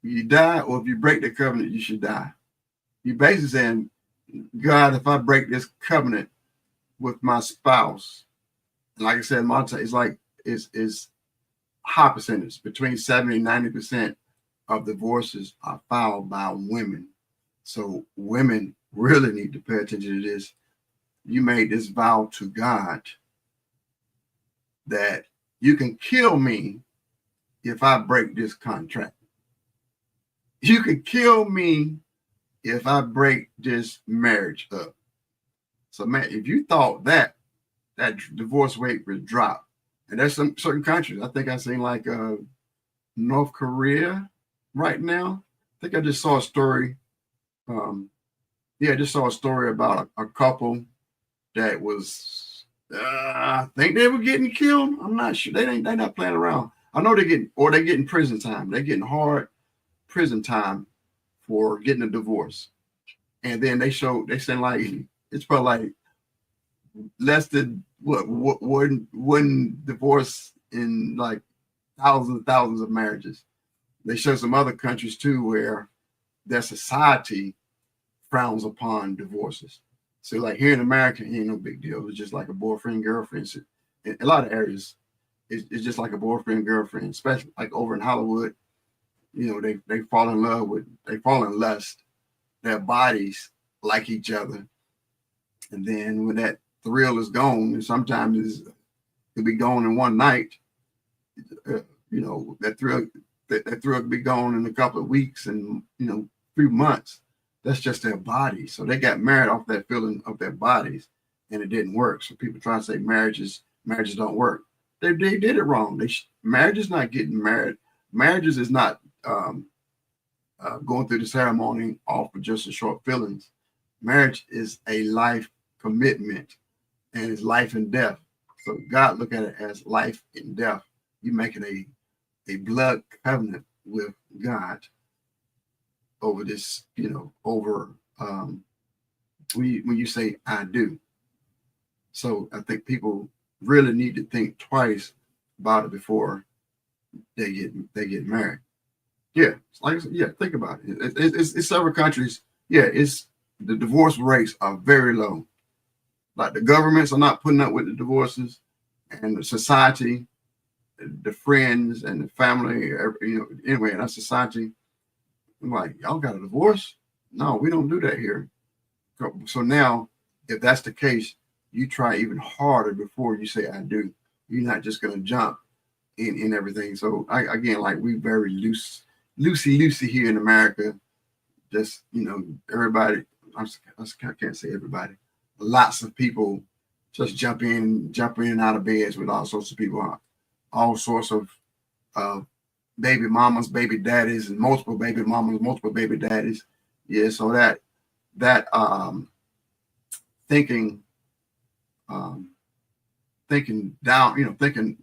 you die, or if you break the covenant, you should die. You basically saying, God, if I break this covenant with my spouse, like I said, Monta, it's like it's high percentage, between 70 and 90% of divorces are filed by women. So women really need to pay attention to this. You made this vow to God that you can kill me if I break this contract. You can kill me if I break this marriage up. So, man, if you thought that divorce rate would drop, and there's some certain countries, I think I seen like North Korea right now. I think I just saw a story. I just saw a story about a couple that was, I think they were getting killed. I'm not sure. They're not playing around. I know they're getting prison time. They're getting hard prison time for getting a divorce. And then they said like it's probably like less than one divorce in like thousands of marriages. They show some other countries too where their society frowns upon divorces. So like here in America, it ain't no big deal. It's just like a boyfriend, girlfriend. So in a lot of areas, it's just like a boyfriend, girlfriend, especially like over in Hollywood. They fall in lust. Their bodies like each other. And then when that thrill is gone, and sometimes it could be gone in one night, that thrill could be gone in a couple of weeks and, few months. That's just their body. So they got married off that feeling of their bodies, and it didn't work. So people try to say marriages don't work. They did it wrong. Marriage is not getting married. Marriages is not going through the ceremony off for just a short feelings. Marriage is a life commitment, and it's life and death. So God look at it as life and death. You're making a blood covenant with God over this, when you say I do. So I think people really need to think twice about it before they get married. Yeah, think about it. It's several countries. Yeah, the divorce rates are very low. Like the governments are not putting up with the divorces, and the society, the friends and the family, anyway, in our society, I'm like, y'all got a divorce? No, we don't do that here. So now, if that's the case, you try even harder before you say I do. You're not just gonna jump in everything. So we very loosey here in America. Just everybody. I can't say everybody. Lots of people just jump in and out of beds with all sorts of people, all sorts of baby mamas, baby daddies, and multiple baby mamas, multiple baby daddies. Yeah, so that thinking down, thinking,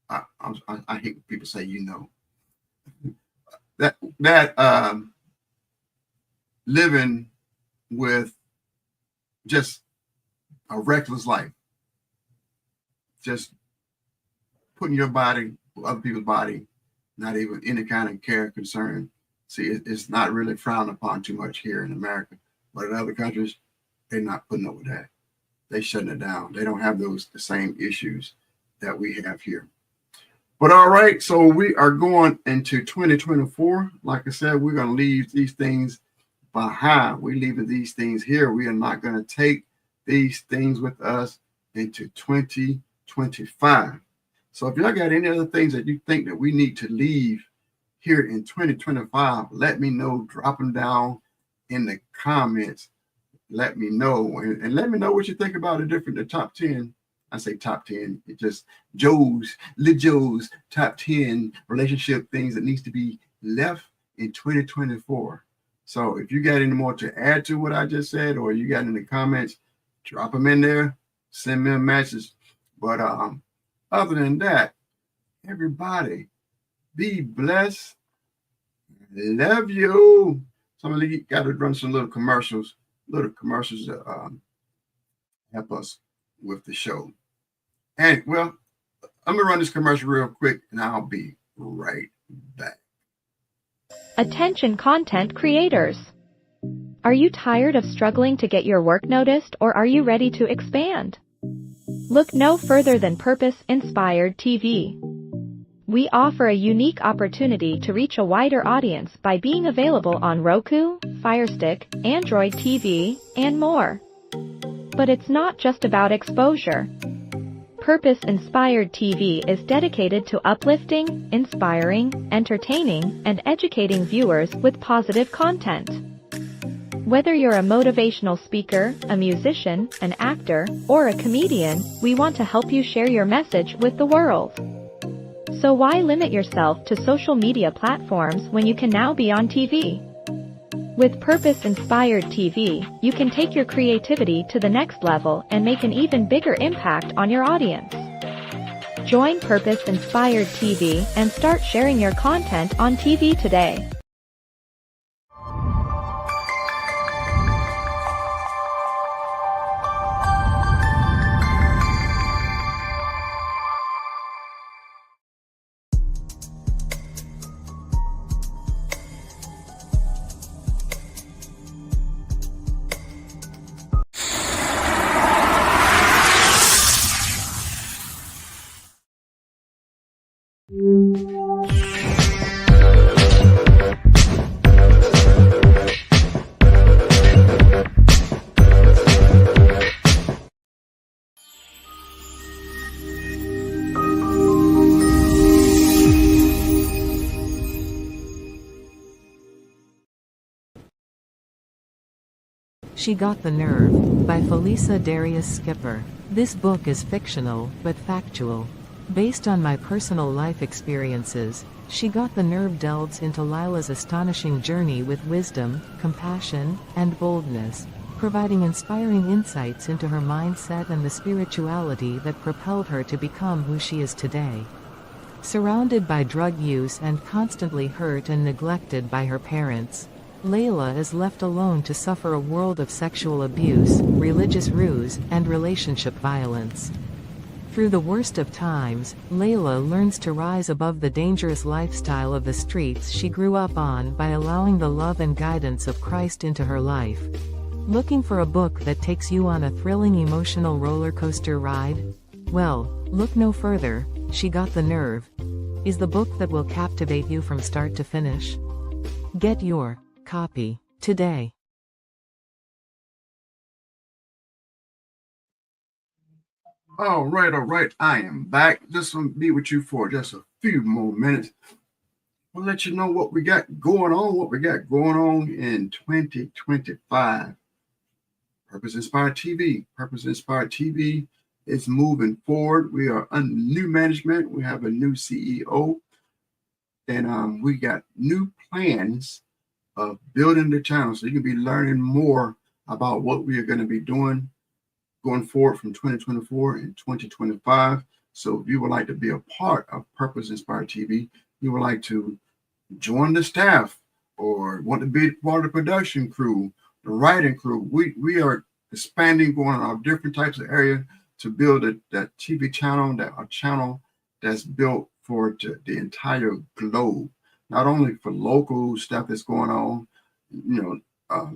I hate when people say, that living with just a reckless life, just putting your body with other people's body, not even any kind of care or concern. See, it's not really frowned upon too much here in America, but in other countries, they're not putting up with that. They're shutting it down. They don't have the same issues that we have here. But all right, so we are going into 2024. Like I said, we're going to leave these things behind. We're leaving these things here. We are not going to take these things with us into 2025. So if y'all got any other things that you think that we need to leave here in 2025, let me know. Drop them down in the comments. Let me know. And let me know what you think about the top 10. I say top 10. It's just Joe's top 10 relationship things that needs to be left in 2024. So if you got any more to add to what I just said, or you got any comments, drop them in there. Send me a message. But other than that, everybody be blessed. Love you. Somebody got to run some little commercials that help us with the show. And well, I'm gonna run this commercial real quick, and I'll be right back. Attention content creators. Are you tired of struggling to get your work noticed, or are you ready to expand? Look no further than Purpose Inspired TV. We offer a unique opportunity to reach a wider audience by being available on Roku, Fire Stick, Android TV, and more. But it's not just about exposure. Purpose-Inspired TV is dedicated to uplifting, inspiring, entertaining, and educating viewers with positive content. Whether you're a motivational speaker, a musician, an actor, or a comedian, we want to help you share your message with the world. So why limit yourself to social media platforms when you can now be on TV? With Purpose-Inspired TV, you can take your creativity to the next level and make an even bigger impact on your audience. Join Purpose-Inspired TV and start sharing your content on TV today. She Got the Nerve, by Felisa Darius Skipper. This book is fictional, but factual. Based on my personal life experiences, She Got the Nerve delves into Lila's astonishing journey with wisdom, compassion, and boldness, providing inspiring insights into her mindset and the spirituality that propelled her to become who she is today. Surrounded by drug use and constantly hurt and neglected by her parents, Layla is left alone to suffer a world of sexual abuse, religious ruse, and relationship violence. Through the worst of times, Layla learns to rise above the dangerous lifestyle of the streets she grew up on by allowing the love and guidance of Christ into her life. Looking for a book that takes you on a thrilling emotional roller coaster ride? Well, look no further. She Got the Nerve is the book that will captivate you from start to finish. Get your copy today. All right. I am back. Just going to be with you for just a few more minutes. We'll let you know what we got going on, in 2025. Purpose-Inspired TV. Purpose-Inspired TV is moving forward. We are under new management. We have a new CEO. And we got new plans of building the channel. So you can be learning more about what we are going to be doing going forward from 2024 and 2025. So if you would like to be a part of Purpose-Inspired TV, you would like to join the staff or want to be part of the production crew, the writing crew, we are expanding, going on all different types of areas to build that TV channel, a channel that's built for the entire globe, not only for local stuff that's going on,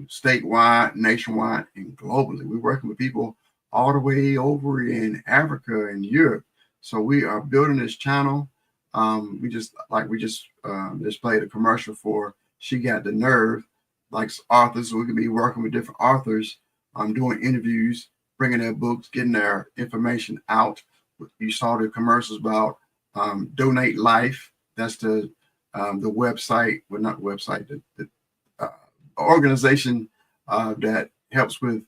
statewide, nationwide, and globally. We're working with people all the way over in Africa and Europe. So we are building this channel. We just played a commercial for She Got the Nerve, like authors. So we can be working with different authors, doing interviews, bringing their books, getting their information out. You saw the commercials about Donate Life. That's the website, well, not website, the organization that helps with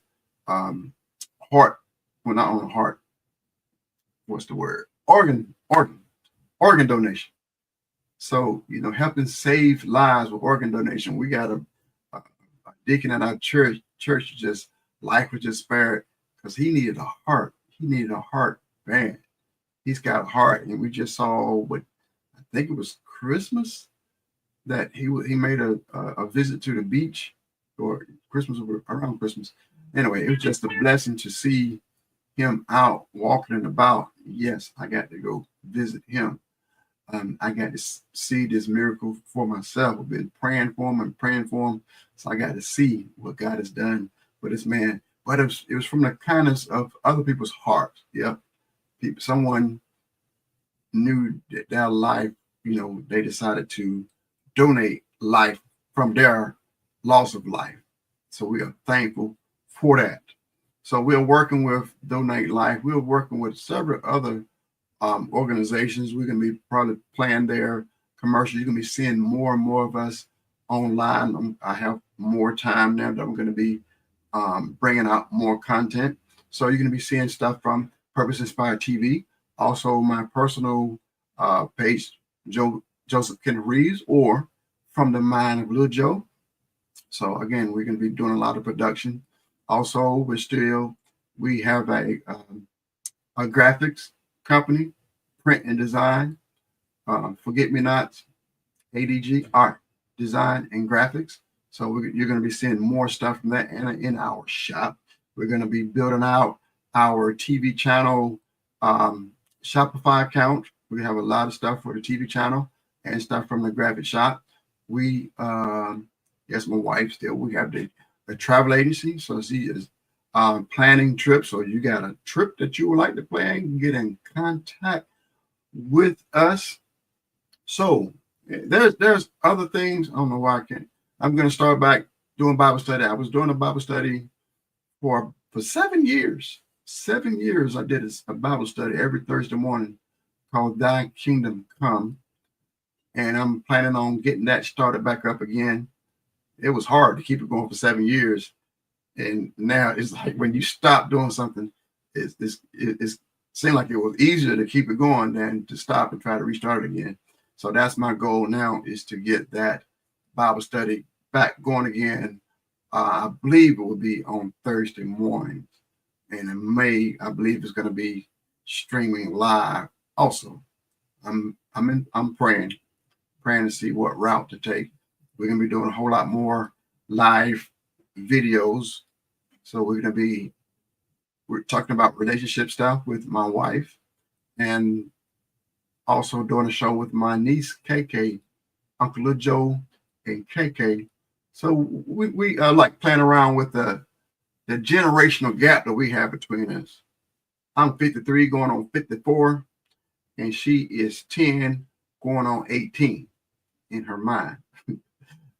heart, well, not only heart, what's the word? Organ donation. So, helping save lives with organ donation. We got a deacon at our church just life was just spared because he needed a heart. He needed a heart band. He's got a heart, and we just saw what I think it was Christmas that he made a visit to the beach, or Christmas, around Christmas. Anyway, it was just a blessing to see him out walking and about. Yes, I got to go visit him. I got to see this miracle for myself. I've been praying for him, so I got to see what God has done for this man. But it was from the kindness of other people's hearts. Yeah, someone knew that their life, they decided to donate life from their loss of life. So we are thankful for that. So we're working with Donate Life. We're working with several other organizations. We're going to be probably playing their commercials. You're going to be seeing more and more of us online. I have more time now that I'm going to be bringing out more content. So you're going to be seeing stuff from Purpose Inspired TV, also my personal page, Joseph Kenneth Reeves, or From the Mind of Little Joe. So again, we're going to be doing a lot of production. Also, we have a graphics company, print and design, Forget Me Nots, ADG, art, design, and graphics. So you're going to be seeing more stuff from that in our shop. We're going to be building out our TV channel Shopify account. We have a lot of stuff for the TV channel and stuff from the graphic shop. We, yes, my wife still, we have the travel agency. So she is planning trips. So you got a trip that you would like to plan, get in contact with us. So there's other things. I don't know why I can't. I'm going to start back doing Bible study. I was doing a Bible study for 7 years. 7 years I did a Bible study every Thursday morning called Thy Kingdom Come. And I'm planning on getting that started back up again. It was hard to keep it going for 7 years. And now it's like when you stop doing something, it seemed like it was easier to keep it going than to stop and try to restart it again. So that's my goal now, is to get that Bible study back going again. I believe it will be on Thursday mornings. And in May, I believe it's going to be streaming live also. I'm praying to see what route to take. We're going to be doing a whole lot more live videos. So we're talking about relationship stuff with my wife, and also doing a show with my niece, KK, Uncle Lil Joe and KK. So we like playing around with the generational gap that we have between us. I'm 53 going on 54, and she is 10 going on 18 in her mind.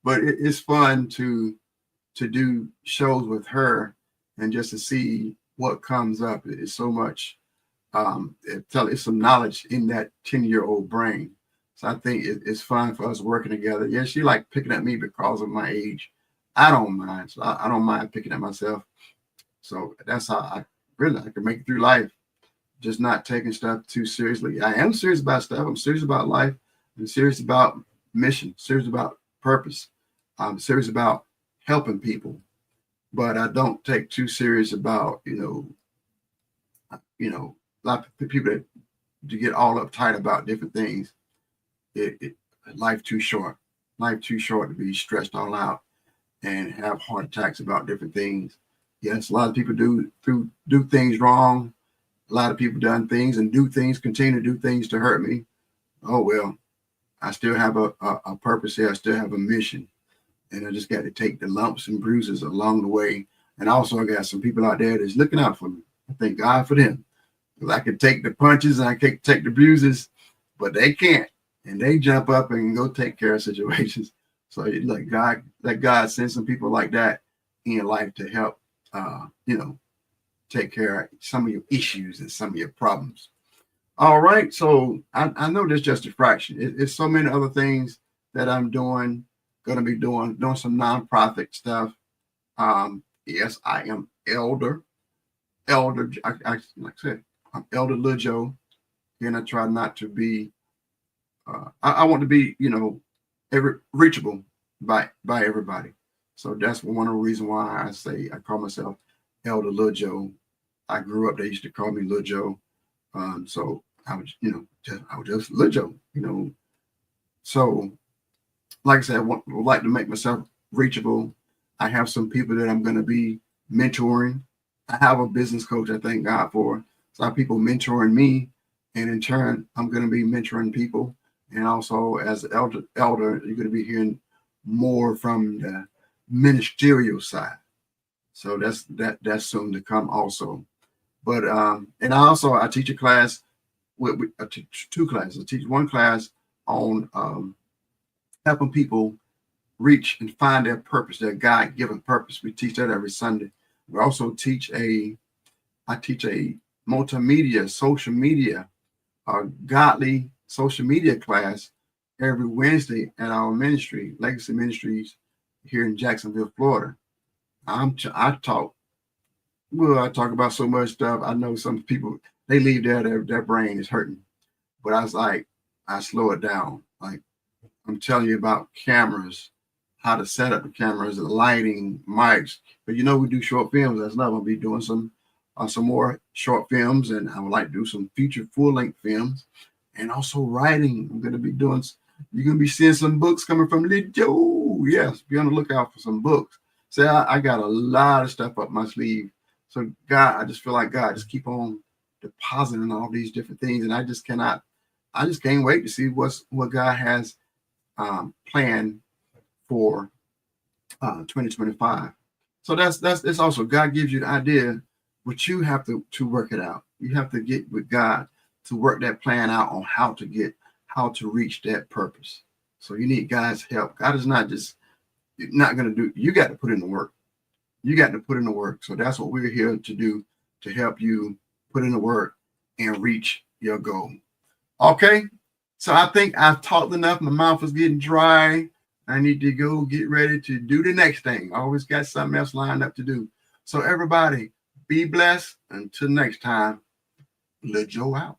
But it's fun to do shows with her and just to see what comes up. It's so much, it's some knowledge in that 10-year-old brain. So I think it's fun for us working together. Yeah, she like picking at me because of my age. I don't mind. So I don't mind picking at myself. So that's how I can make it through life, just not taking stuff too seriously. I am serious about stuff. I'm serious about life. I'm serious about mission, serious about purpose. I'm serious about helping people, but I don't take too serious about, a lot of people that get all uptight about different things. Life too short to be stressed all out and have heart attacks about different things. Yes, a lot of people do things wrong. A lot of people done things and continue to do things to hurt me. Oh, well, I still have a purpose here. I still have a mission. And I just got to take the lumps and bruises along the way. And also I got some people out there that's looking out for me. I thank God for them. Because I can take the punches and I can take the bruises, but they can't. And they jump up and go take care of situations. So let God send some people like that in your life to help, take care of some of your issues and some of your problems. All right. So I know there's just a fraction. It's so many other things that I'm going to be doing some nonprofit stuff. Yes, I am elder. Like I said, I'm Elder Lil Joe. And I try not to be, I want to be, reachable by everybody. So that's one of the reasons why I call myself Elder Lil Joe. I grew up, they used to call me Lil Joe. So I was, I was just Lil Joe, So like I said, I would like to make myself reachable. I have some people that I'm going to be mentoring. I have a business coach I thank God for. So I have people mentoring me. And in turn, I'm going to be mentoring people. And also as an elder, you're going to be hearing more from the ministerial side. So that's soon to come also. But and I teach a class. I teach two classes. I teach one class on helping people reach and find their purpose, their God-given purpose. We teach that every Sunday. We also teach I teach a multimedia, social media, godly social media class every Wednesday at our ministry, Legacy Ministries, here in Jacksonville, Florida. I talk. Well, I talk about so much stuff. I know some people, they leave there, their brain is hurting. But I was like, I slow it down. Like, I'm telling you about cameras, how to set up the cameras, the lighting, mics. But we do short films. That's not going to be doing some more short films, and I would like to do some feature full-length films, and also writing. I'm going to be doing. You're going to be seeing some books coming from Little Joe. Yes, be on the lookout for some books. So I got a lot of stuff up my sleeve. So God, I just feel like God just keep on depositing all these different things, and I just can't wait to see what God has planned for 2025. So that's also God gives you the idea, but you have to work it out. You have to get with God to work that plan out on how to reach that purpose. So you need God's help. God is not going to do. You got to put in the work. You got to put in the work. So that's what we're here to do, to help you put in the work and reach your goal. Okay. So I think I've talked enough. My mouth is getting dry. I need to go get ready to do the next thing. I always got something else lined up to do. So everybody, be blessed. Until next time, Lil Joe out.